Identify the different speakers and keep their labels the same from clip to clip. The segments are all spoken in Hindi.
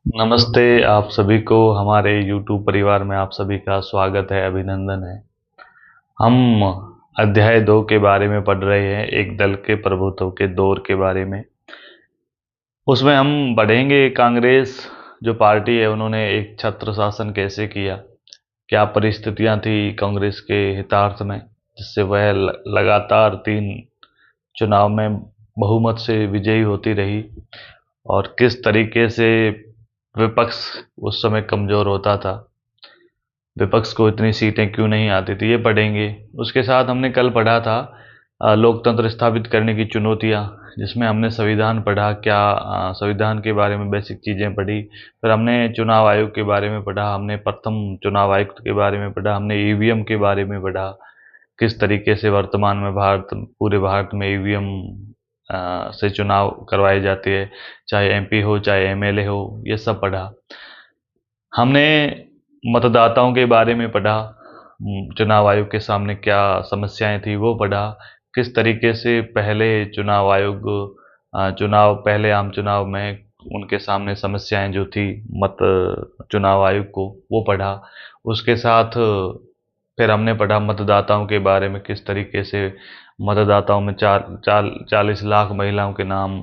Speaker 1: नमस्ते आप सभी को हमारे YouTube परिवार में आप सभी का स्वागत है, अभिनंदन है। हम अध्याय 2 के बारे में पढ़ रहे हैं, एक दल के प्रभुत्व के दौर के बारे में। उसमें हम पढ़ेंगे कांग्रेस जो पार्टी है उन्होंने एक छत्र शासन कैसे किया, क्या परिस्थितियां थी कांग्रेस के हितार्थ में, जिससे वह लगातार 3 चुनाव में बहुमत से विजयी होती रही, और किस तरीके से विपक्ष उस समय कमजोर होता था, विपक्ष को इतनी सीटें क्यों नहीं आती थी, ये पढ़ेंगे। उसके साथ हमने कल पढ़ा था लोकतंत्र स्थापित करने की चुनौतियां, जिसमें हमने संविधान पढ़ा, क्या संविधान के बारे में बेसिक चीज़ें पढ़ी। फिर हमने चुनाव आयोग के बारे में पढ़ा, हमने प्रथम चुनाव आयुक्त के बारे में पढ़ा, हमने ईवीएम के बारे में पढ़ा, किस तरीके से वर्तमान में पूरे भारत में ईवीएम से चुनाव करवाए जाते हैं, चाहे एमपी हो चाहे एमएलए हो, ये सब पढ़ा। हमने मतदाताओं के बारे में पढ़ा, चुनाव आयोग के सामने क्या समस्याएं थी वो पढ़ा, किस तरीके से पहले चुनाव आयोग पहले आम चुनाव में उनके सामने समस्याएं जो थी मत चुनाव आयोग को, वो पढ़ा। उसके साथ फिर हमने पढ़ा मतदाताओं के बारे में, किस तरीके से मतदाताओं में 40 लाख महिलाओं के नाम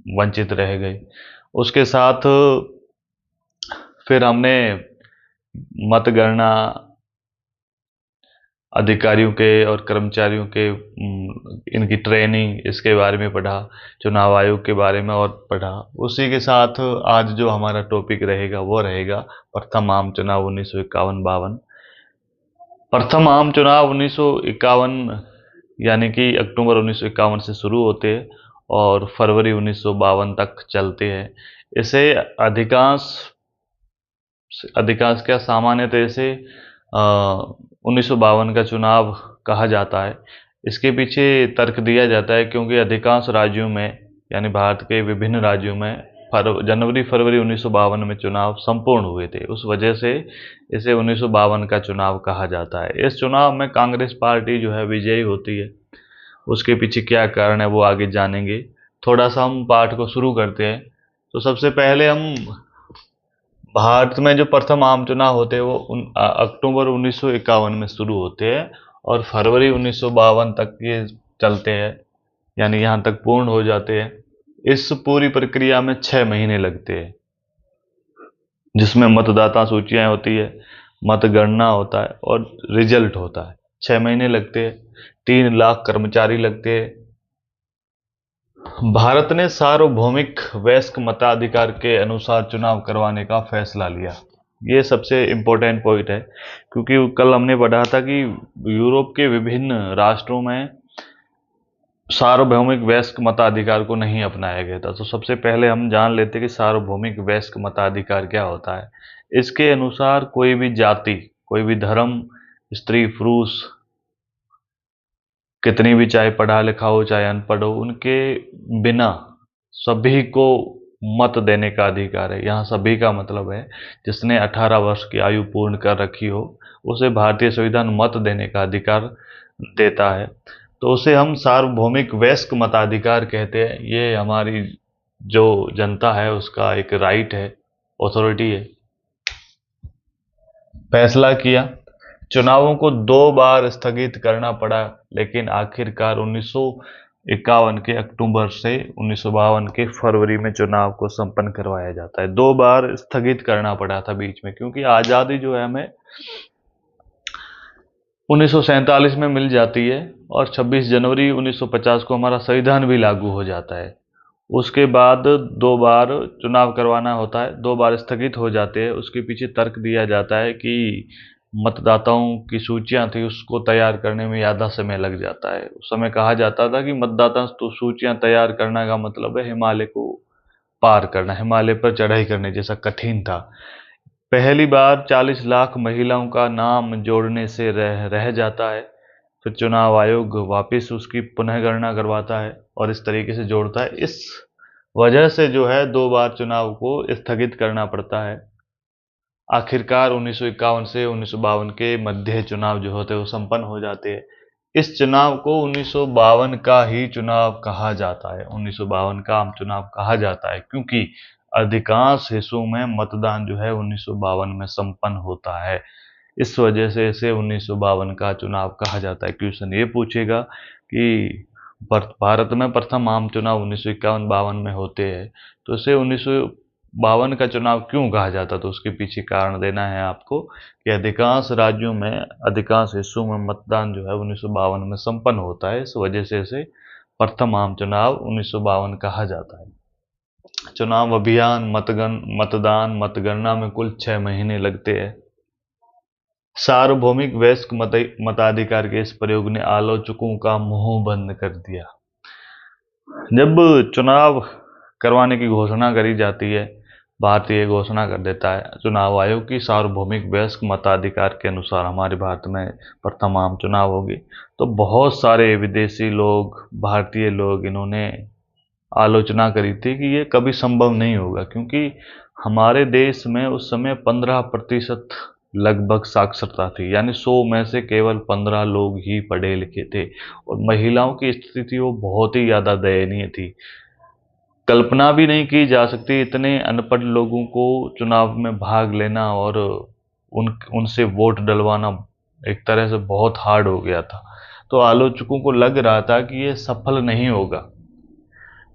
Speaker 1: वंचित रह गए। उसके साथ फिर हमने मतगणना अधिकारियों के और कर्मचारियों के इनकी ट्रेनिंग, इसके बारे में पढ़ा, चुनाव आयोग के बारे में और पढ़ा। उसी के साथ आज जो हमारा टॉपिक रहेगा वो रहेगा प्रथम आम चुनाव 1951-52। प्रथम आम चुनाव 1951 यानी कि अक्टूबर 1951 से शुरू होते हैं और फरवरी 1952 तक चलते हैं। इसे अधिकांश क्या सामान्यतः से 1952 का चुनाव कहा जाता है। इसके पीछे तर्क दिया जाता है क्योंकि अधिकांश राज्यों में, यानी भारत के विभिन्न राज्यों में जनवरी फरवरी 1952 में चुनाव संपूर्ण हुए थे, उस वजह से इसे 1952 का चुनाव कहा जाता है। इस चुनाव में कांग्रेस पार्टी जो है विजयी होती है, उसके पीछे क्या कारण है वो आगे जानेंगे। थोड़ा सा हम पाठ को शुरू करते हैं। तो सबसे पहले हम भारत में जो प्रथम आम चुनाव होते हैं वो अक्टूबर 1951 में शुरू होते हैं और फरवरी 1952 तक ये चलते हैं, यानी यहाँ तक पूर्ण हो जाते हैं। इस पूरी प्रक्रिया में 6 महीने लगते हैं, जिसमें मतदाता सूचियां होती है, मतगणना होता है और रिजल्ट होता है। 6 महीने लगते हैं, 3 लाख कर्मचारी लगते हैं। भारत ने सार्वभौमिक वयस्क मताधिकार के अनुसार चुनाव करवाने का फैसला लिया। ये सबसे इम्पोर्टेंट पॉइंट है, क्योंकि कल हमने पढ़ा था कि यूरोप के विभिन्न राष्ट्रों में सार्वभौमिक वयस्क मताधिकार को नहीं अपनाया गया था। तो सबसे पहले हम जान लेते हैं कि सार्वभौमिक वयस्क मताधिकार क्या होता है। इसके अनुसार कोई भी जाति, कोई भी धर्म, स्त्री पुरुष, कितनी भी चाहे पढ़ा लिखा हो चाहे अनपढ़ हो, उनके बिना सभी को मत देने का अधिकार है। यहाँ सभी का मतलब है जिसने 18 वर्ष की आयु पूर्ण कर रखी हो, उसे भारतीय संविधान मत देने का अधिकार देता है। तो उसे हम सार्वभौमिक वयस्क मताधिकार कहते हैं। ये हमारी जो जनता है उसका एक राइट है, अथॉरिटी है। फैसला किया, चुनावों को 2 बार स्थगित करना पड़ा, लेकिन आखिरकार 1951 के अक्टूबर से 1952 के फरवरी में चुनाव को संपन्न करवाया जाता है। 2 बार स्थगित करना पड़ा था बीच में, क्योंकि आज़ादी जो है हमें 1947 में मिल जाती है और 26 जनवरी 1950 को हमारा संविधान भी लागू हो जाता है। उसके बाद 2 बार चुनाव करवाना होता है, 2 बार स्थगित हो जाते हैं। उसके पीछे तर्क दिया जाता है कि मतदाताओं की सूचियां थी, उसको तैयार करने में ज़्यादा समय लग जाता है। उस समय कहा जाता था कि मतदाता तो सूचियां तैयार करने का मतलब है हिमालय को पार करना, हिमालय पर चढ़ाई करने जैसा कठिन था। पहली बार 40 लाख महिलाओं का नाम जोड़ने से रह जाता है। फिर चुनाव आयोग वापस उसकी पुनः गणना करवाता है और इस तरीके से जोड़ता है। इस वजह से जो है 2 बार चुनाव को स्थगित करना पड़ता है। आखिरकार 1951 से 1952 के मध्य चुनाव जो होते हैं वो संपन्न हो जाते हैं। इस चुनाव को 1952 का ही चुनाव कहा जाता है, 1952 का आम चुनाव कहा जाता है, क्योंकि अधिकांश हिस्सों में मतदान जो है 1952 में संपन्न होता है। इस वजह से इसे 1952 का चुनाव कहा जाता है। क्वेश्चन ये पूछेगा कि भारत में प्रथम आम चुनाव 1951-52 में होते हैं, तो इसे 1952 का चुनाव क्यों कहा जाता, तो उसके पीछे कारण देना है आपको कि अधिकांश राज्यों में, अधिकांश हिस्सों में मतदान जो है 1952 में संपन्न होता है। इस वजह से इसे प्रथम आम चुनाव 1952 कहा जाता है। चुनाव अभियान, मतदान, मतगणना में कुल 6 महीने लगते हैं। सार्वभौमिक वयस्क मताधिकार के इस प्रयोग ने आलोचकों का मुंह बंद कर दिया। जब चुनाव करवाने की घोषणा करी जाती है, भारतीय घोषणा कर देता है चुनाव आयोग की सार्वभौमिक वयस्क मताधिकार के अनुसार हमारे भारत में प्रथम आम चुनाव होगी, तो बहुत सारे विदेशी लोग, भारतीय लोग, इन्होंने आलोचना करी थी कि ये कभी संभव नहीं होगा, क्योंकि हमारे देश में उस समय 15% लगभग साक्षरता थी, यानी 100 में से केवल 15 लोग ही पढ़े लिखे थे, और महिलाओं की स्थिति वो बहुत ही ज़्यादा दयनीय थी। कल्पना भी नहीं की जा सकती इतने अनपढ़ लोगों को चुनाव में भाग लेना और उनसे वोट डलवाना एक तरह से बहुत हार्ड हो गया था। तो आलोचकों को लग रहा था कि ये सफल नहीं होगा।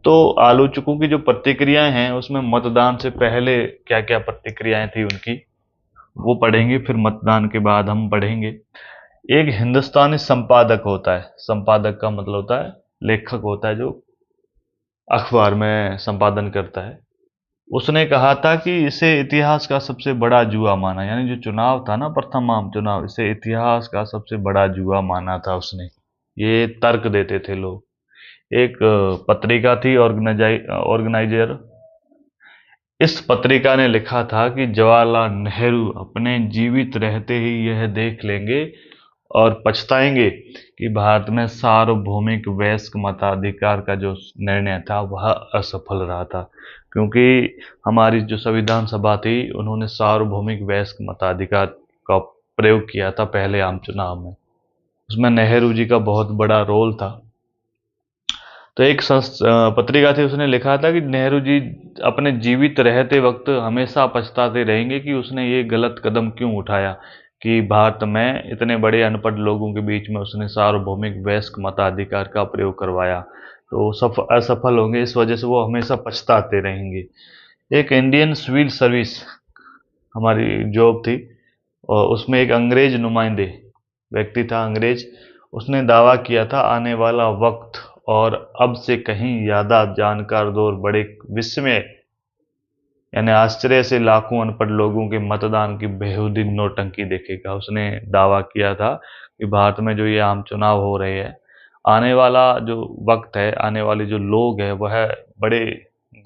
Speaker 1: तो आलोचकों की जो प्रतिक्रियाएं हैं उसमें मतदान से पहले क्या क्या प्रतिक्रियाएं थी उनकी, वो पढ़ेंगे, फिर मतदान के बाद हम पढ़ेंगे। एक हिंदुस्तानी संपादक होता है, संपादक का मतलब होता है लेखक होता है जो अखबार में संपादन करता है, उसने कहा था कि इसे इतिहास का सबसे बड़ा जुआ माना, यानी जो चुनाव था ना प्रथम आम चुनाव, इसे इतिहास का सबसे बड़ा जुआ माना था उसने। ये तर्क देते थे लोग। एक पत्रिका थी ऑर्गेनाइजर, इस पत्रिका ने लिखा था कि जवाहरलाल नेहरू अपने जीवित रहते ही यह देख लेंगे और पछताएंगे कि भारत में सार्वभौमिक वयस्क मताधिकार का जो निर्णय था वह असफल रहा था, क्योंकि हमारी जो संविधान सभा थी उन्होंने सार्वभौमिक वयस्क मताधिकार का प्रयोग किया था पहले आम चुनाव में, उसमें नेहरू जी का बहुत बड़ा रोल था। तो एक पत्रिका थी, उसने लिखा था कि नेहरू जी अपने जीवित रहते वक्त हमेशा पछताते रहेंगे कि उसने ये गलत कदम क्यों उठाया कि भारत में इतने बड़े अनपढ़ लोगों के बीच में उसने सार्वभौमिक वयस्क मताधिकार का प्रयोग करवाया, तो असफल होंगे, इस वजह से वो हमेशा पछताते रहेंगे। एक इंडियन सिविल सर्विस हमारी जॉब थी, और उसमें एक अंग्रेज नुमाइंदे व्यक्ति था, अंग्रेज, उसने दावा किया था आने वाला वक्त और अब से कहीं ज़्यादा जानकार दौर बड़े विस्मय यानी आश्चर्य से लाखों अनपढ़ लोगों के मतदान की बेहूदी नौटंकी देखेगा। उसने दावा किया था कि भारत में जो ये आम चुनाव हो रहे हैं, आने वाला जो वक्त है, आने वाले जो लोग हैं, वह बड़े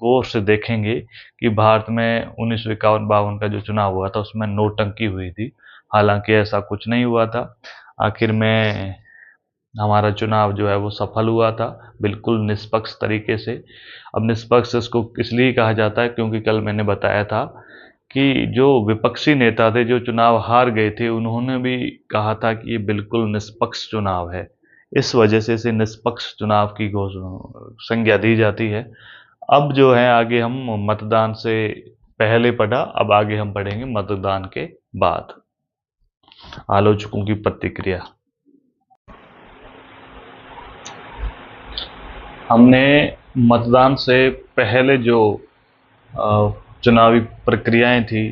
Speaker 1: गौर से देखेंगे कि भारत में 1951-52 का जो चुनाव हुआ था उसमें नौटंकी हुई थी। हालांकि ऐसा कुछ नहीं हुआ था, आखिर में हमारा चुनाव जो है वो सफल हुआ था बिल्कुल निष्पक्ष तरीके से। अब निष्पक्ष इसको इसलिए कहा जाता है क्योंकि कल मैंने बताया था कि जो विपक्षी नेता थे जो चुनाव हार गए थे, उन्होंने भी कहा था कि ये बिल्कुल निष्पक्ष चुनाव है, इस वजह से इसे निष्पक्ष चुनाव की घोषणा संज्ञा दी जाती है। अब जो है आगे हम मतदान से पहले पढ़ा, अब आगे हम पढ़ेंगे मतदान के बाद। आलोचकों की प्रतिक्रिया। हमने मतदान से पहले जो चुनावी प्रक्रियाएं थी,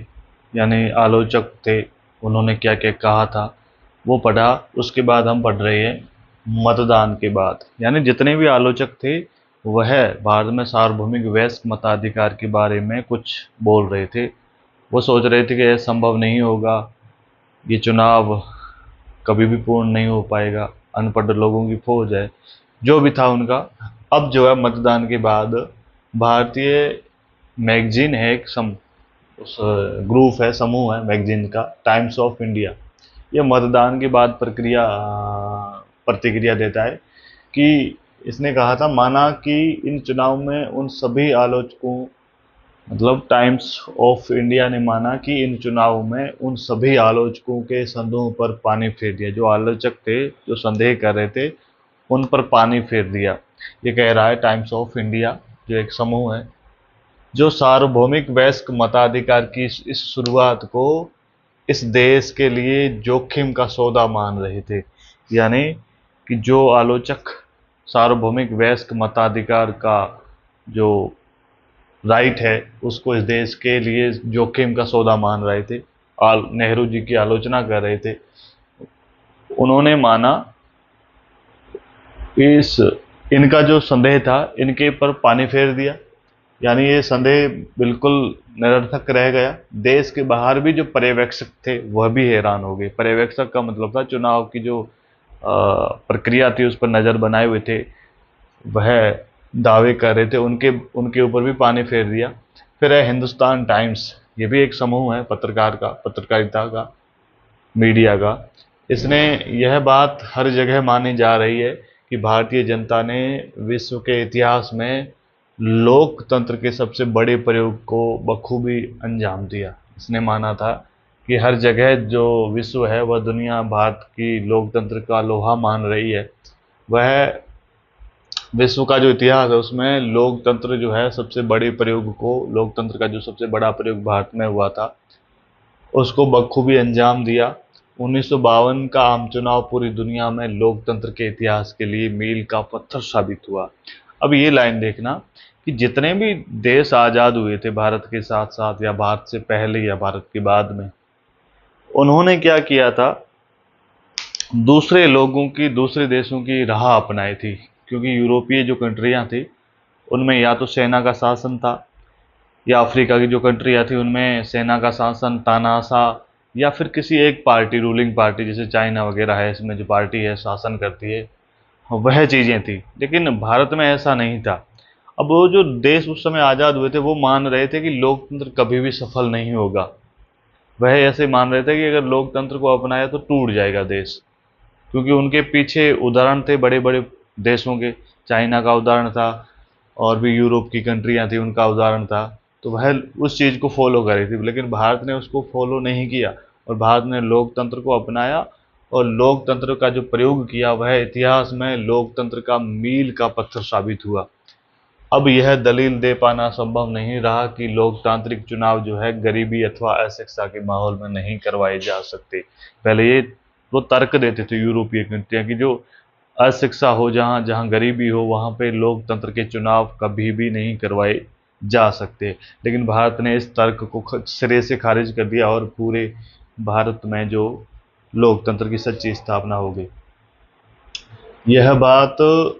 Speaker 1: यानी आलोचक थे उन्होंने क्या क्या कहा था वो पढ़ा। उसके बाद हम पढ़ रहे हैं मतदान के बाद, यानी जितने भी आलोचक थे वह भारत में सार्वभौमिक वयस्क मताधिकार के बारे में कुछ बोल रहे थे। वो सोच रहे थे कि यह संभव नहीं होगा, ये चुनाव कभी भी पूर्ण नहीं हो पाएगा, अनपढ़ लोगों की फौज है, जो भी था उनका। अब जो है मतदान के बाद भारतीय मैगजीन है, एक उस ग्रुप है, समूह है मैगजीन का, टाइम्स ऑफ इंडिया, ये मतदान के बाद प्रतिक्रिया देता है कि इसने कहा था, माना कि इन चुनाव में उन सभी आलोचकों, मतलब टाइम्स ऑफ इंडिया ने माना कि इन चुनाव में उन सभी आलोचकों के संदेहों पर पानी फेर दिया। जो आलोचक थे जो संदेह कर रहे थे उन पर पानी फेर दिया, ये कह रहा है टाइम्स ऑफ इंडिया जो एक समूह है। जो सार्वभौमिक वयस्क मताधिकार की इस शुरुआत को इस देश के लिए जोखिम का सौदा मान रहे थे। यानी कि जो आलोचक सार्वभौमिक वयस्क मताधिकार का जो राइट है उसको इस देश के लिए जोखिम का सौदा मान रहे थे, नेहरू जी की आलोचना कर रहे थे, उन्होंने माना इस इनका जो संदेह था इनके पर पानी फेर दिया। यानी ये संदेह बिल्कुल निरर्थक रह गया। देश के बाहर भी जो पर्यवेक्षक थे वह भी हैरान हो गए। पर्यवेक्षक का मतलब था चुनाव की जो प्रक्रिया थी उस पर नज़र बनाए हुए थे, वह दावे कर रहे थे, उनके उनके ऊपर भी पानी फेर दिया। फिर है हिंदुस्तान टाइम्स, ये भी एक समूह है पत्रकारिता का, मीडिया का। इसने यह बात हर जगह मानी जा रही है कि भारतीय जनता ने विश्व के इतिहास में लोकतंत्र के सबसे बड़े प्रयोग को बखूबी अंजाम दिया। इसने माना था कि हर जगह जो विश्व है वह दुनिया भारत की लोकतंत्र का लोहा मान रही है। वह विश्व का जो इतिहास है उसमें लोकतंत्र जो है सबसे बड़े प्रयोग को, लोकतंत्र का जो सबसे बड़ा प्रयोग भारत में हुआ था उसको बखूबी अंजाम दिया। 1952 का आम चुनाव पूरी दुनिया में लोकतंत्र के इतिहास के लिए मील का पत्थर साबित हुआ। अब ये लाइन देखना कि जितने भी देश आज़ाद हुए थे भारत के साथ साथ या भारत से पहले या भारत के बाद में, उन्होंने क्या किया था, दूसरे लोगों की, दूसरे देशों की राह अपनाई थी। क्योंकि यूरोपीय जो कंट्रियाँ थी उनमें या तो सेना का शासन था, या अफ्रीका की जो कंट्रियाँ थी उनमें सेना का शासन, तानाशाह, या फिर किसी एक पार्टी, रूलिंग पार्टी जैसे चाइना वगैरह है, इसमें जो पार्टी है शासन करती है, वह चीज़ें थी। लेकिन भारत में ऐसा नहीं था। अब वो जो देश उस समय आज़ाद हुए थे वो मान रहे थे कि लोकतंत्र कभी भी सफल नहीं होगा। वह ऐसे मान रहे थे कि अगर लोकतंत्र को अपनाया तो टूट जाएगा देश। क्योंकि उनके पीछे उदाहरण थे बड़े बड़े देशों के, चाइना का उदाहरण था और भी यूरोप की कंट्रियां थी उनका उदाहरण था, तो वह उस चीज़ को फॉलो कर रही थी। लेकिन भारत ने उसको फॉलो नहीं किया और भारत ने लोकतंत्र को अपनाया और लोकतंत्र का जो प्रयोग किया वह इतिहास में लोकतंत्र का मील का पत्थर साबित हुआ। अब यह दलील दे पाना संभव नहीं रहा कि लोकतांत्रिक चुनाव जो है गरीबी अथवा अशिक्षा के माहौल में नहीं करवाए जा सकते। पहले ये वो तर्क देते थे यूरोपीय कंट्रियां कि जो अशिक्षा हो, जहाँ जहाँ गरीबी हो, वहाँ पे लोकतंत्र के चुनाव कभी भी नहीं करवाए जा सकते। लेकिन भारत ने इस तर्क को सिरे से खारिज कर दिया और पूरे भारत में जो लोकतंत्र की सच्ची स्थापना हो गई। यह बात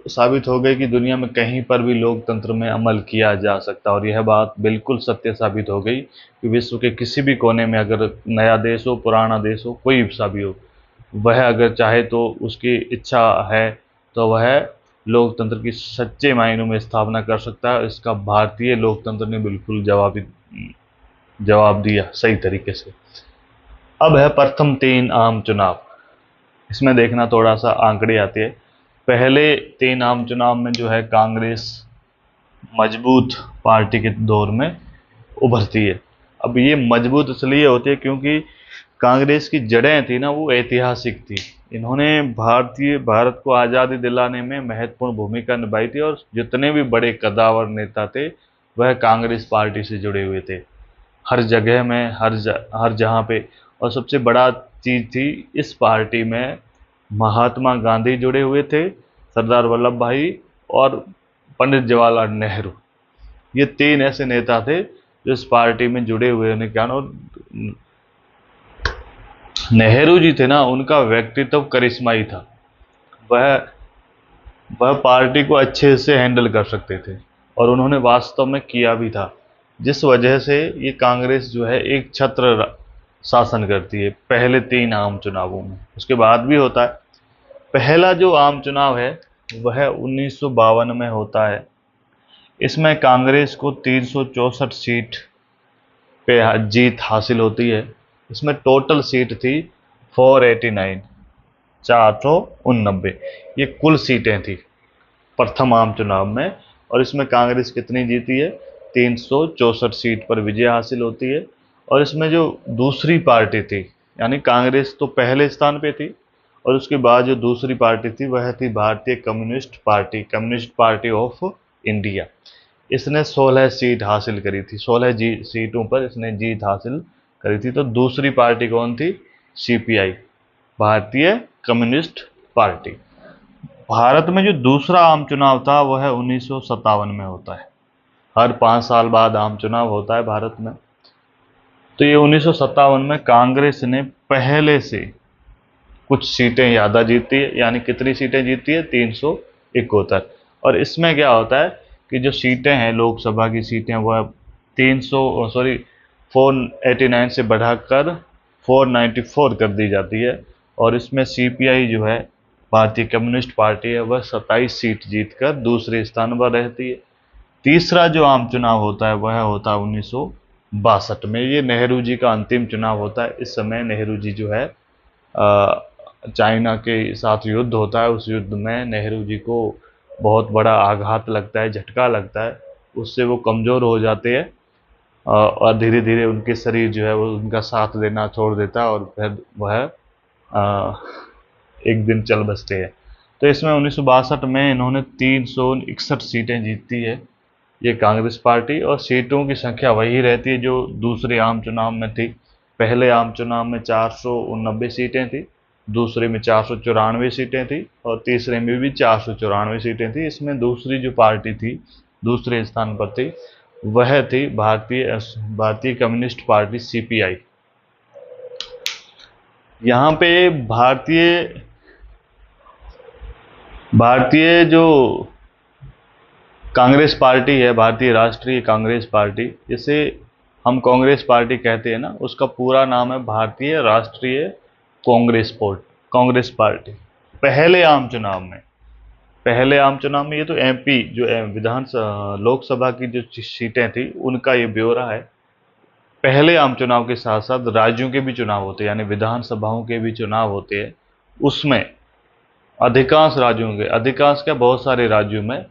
Speaker 1: साबित हो गई कि दुनिया में कहीं पर भी लोकतंत्र में अमल किया जा सकता, और यह बात बिल्कुल सत्य साबित हो गई कि विश्व के किसी भी कोने में अगर नया देश हो, पुराना देश हो, कोई सा भी हो, वह अगर चाहे तो उसकी इच्छा है तो वह लोकतंत्र की सच्चे मायनों में स्थापना कर सकता है। इसका भारतीय लोकतंत्र ने बिल्कुल जवाब दिया सही तरीके से। अब है प्रथम 3 आम चुनाव। इसमें देखना थोड़ा सा आंकड़े आते हैं। पहले 3 आम चुनाव में जो है कांग्रेस मजबूत पार्टी के दौर में उभरती है। अब ये मजबूत इसलिए होती है क्योंकि कांग्रेस की जड़ें थी ना वो ऐतिहासिक थी। इन्होंने भारत को आज़ादी दिलाने में महत्वपूर्ण भूमिका निभाई थी और जितने भी बड़े कद्दावर नेता थे वह कांग्रेस पार्टी से जुड़े हुए थे, हर जगह में, हर जहाँ पे। और सबसे बड़ा चीज़ थी इस पार्टी में महात्मा गांधी जुड़े हुए थे, सरदार वल्लभ भाई और पंडित जवाहरलाल नेहरू। ये 3 ऐसे नेता थे जो इस पार्टी में जुड़े हुए होने के कारण, और नेहरू जी थे ना, उनका व्यक्तित्व करिश्माई था। वह वह पार्टी को अच्छे से हैंडल कर सकते थे और उन्होंने वास्तव में किया भी था, जिस वजह से ये कांग्रेस जो है एक छत्र शासन करती है पहले 3 आम चुनावों में। उसके बाद भी होता है। पहला जो आम चुनाव है वह 1952 में होता है। इसमें कांग्रेस को 364 सीट पे जीत हासिल होती है। इसमें टोटल सीट थी 489, 489। ये कुल सीटें थी प्रथम आम चुनाव में। और इसमें कांग्रेस कितनी जीती है, 364 सीट पर विजय हासिल होती है। और इसमें जो दूसरी पार्टी थी, यानी कांग्रेस तो पहले स्थान पे थी और उसके बाद जो दूसरी पार्टी थी वह थी भारतीय कम्युनिस्ट पार्टी ऑफ इंडिया। इसने 16 सीट हासिल करी थी, 16 सीटों पर इसने जीत हासिल करी थी। तो दूसरी पार्टी कौन थी? सीपीआई, भारतीय कम्युनिस्ट पार्टी। भारत में जो दूसरा आम चुनाव था वह 1957 में होता है। हर 5 साल बाद आम चुनाव होता है भारत में। तो ये 1957 में कांग्रेस ने पहले से कुछ सीटें ज़्यादा जीती है, यानी कितनी सीटें जीती है? 371। और इसमें क्या होता है कि जो सीटें हैं लोकसभा की सीटें वह 489 से बढ़ाकर 494 कर दी जाती है। और इसमें सीपीआई जो है, भारतीय कम्युनिस्ट पार्टी है, वह 27 सीट जीतकर दूसरे स्थान पर रहती है। तीसरा जो आम चुनाव होता है वह होता है 1962 में। ये नेहरू जी का अंतिम चुनाव होता है। इस समय नेहरू जी जो है चाइना के साथ युद्ध होता है। उस युद्ध में नेहरू जी को बहुत बड़ा आघात लगता है, झटका लगता है, उससे वो कमज़ोर हो जाते हैं और धीरे धीरे उनके शरीर जो है वो उनका साथ देना छोड़ देता है और फिर वह एक दिन चल बसते हैं। तो इसमें 1962 में इन्होंने 361 सीटें जीती है, ये कांग्रेस पार्टी। और सीटों की संख्या वही रहती है जो दूसरे आम चुनाव में थी। पहले आम चुनाव में 489 सीटें थी, दूसरे में 494 सीटें थी और तीसरे में भी 494 सीटें थी। इसमें दूसरी जो पार्टी थी, दूसरे स्थान पर थी, वह थी भारतीय कम्युनिस्ट पार्टी, सीपीआई। यहाँ पे भारतीय जो कांग्रेस पार्टी है, भारतीय राष्ट्रीय कांग्रेस पार्टी, जिसे हम कांग्रेस पार्टी कहते हैं ना, उसका पूरा नाम है भारतीय राष्ट्रीय कांग्रेस पार्टी। पहले आम चुनाव में ये तो एमपी जो लोकसभा की जो सीटें थी उनका ये ब्यौरा है। पहले आम चुनाव के साथ साथ राज्यों के भी चुनाव होते हैं, यानी विधानसभाओं के भी चुनाव होते हैं। उसमें बहुत सारे राज्यों में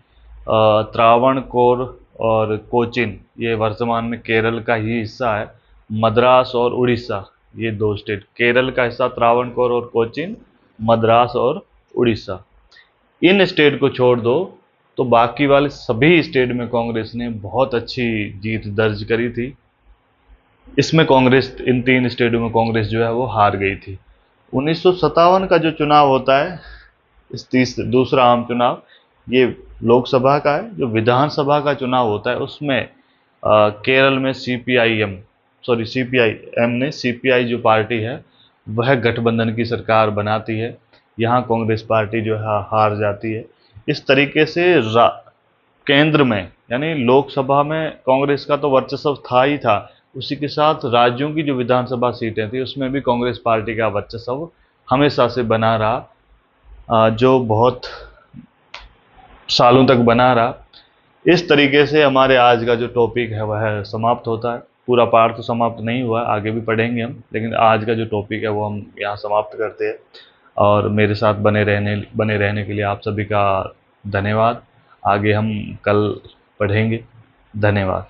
Speaker 1: त्रावणकोर और कोचीन, ये वर्तमान में केरल का ही हिस्सा है। मद्रास और उड़ीसा, ये दो स्टेट, केरल का हिस्सा त्रावणकोर और कोचीन, मद्रास और उड़ीसा। इन स्टेट को छोड़ दो तो बाकी वाले सभी स्टेट में कांग्रेस ने बहुत अच्छी जीत दर्ज करी थी। इसमें कांग्रेस, इन 3 स्टेटों में कांग्रेस जो है वो हार गई थी। 1957 का जो चुनाव होता है, दूसरा आम चुनाव, ये लोकसभा का है। जो विधानसभा का चुनाव होता है उसमें केरल में सीपीआई जो पार्टी है वह गठबंधन की सरकार बनाती है। यहाँ कांग्रेस पार्टी जो है हार जाती है। इस तरीके से केंद्र में, यानी लोकसभा में कांग्रेस का तो वर्चस्व था ही था, उसी के साथ राज्यों की जो विधानसभा सीटें थी उसमें भी कांग्रेस पार्टी का वर्चस्व हमेशा से बना रहा, जो बहुत सालों तक बना रहा। इस तरीके से हमारे आज का जो टॉपिक है वह समाप्त होता है। पूरा पाठ तो समाप्त नहीं हुआ, आगे भी पढ़ेंगे हम, लेकिन आज का जो टॉपिक है वो हम यहाँ समाप्त करते हैं। और मेरे साथ बने रहने के लिए आप सभी का धन्यवाद। आगे हम कल पढ़ेंगे। धन्यवाद।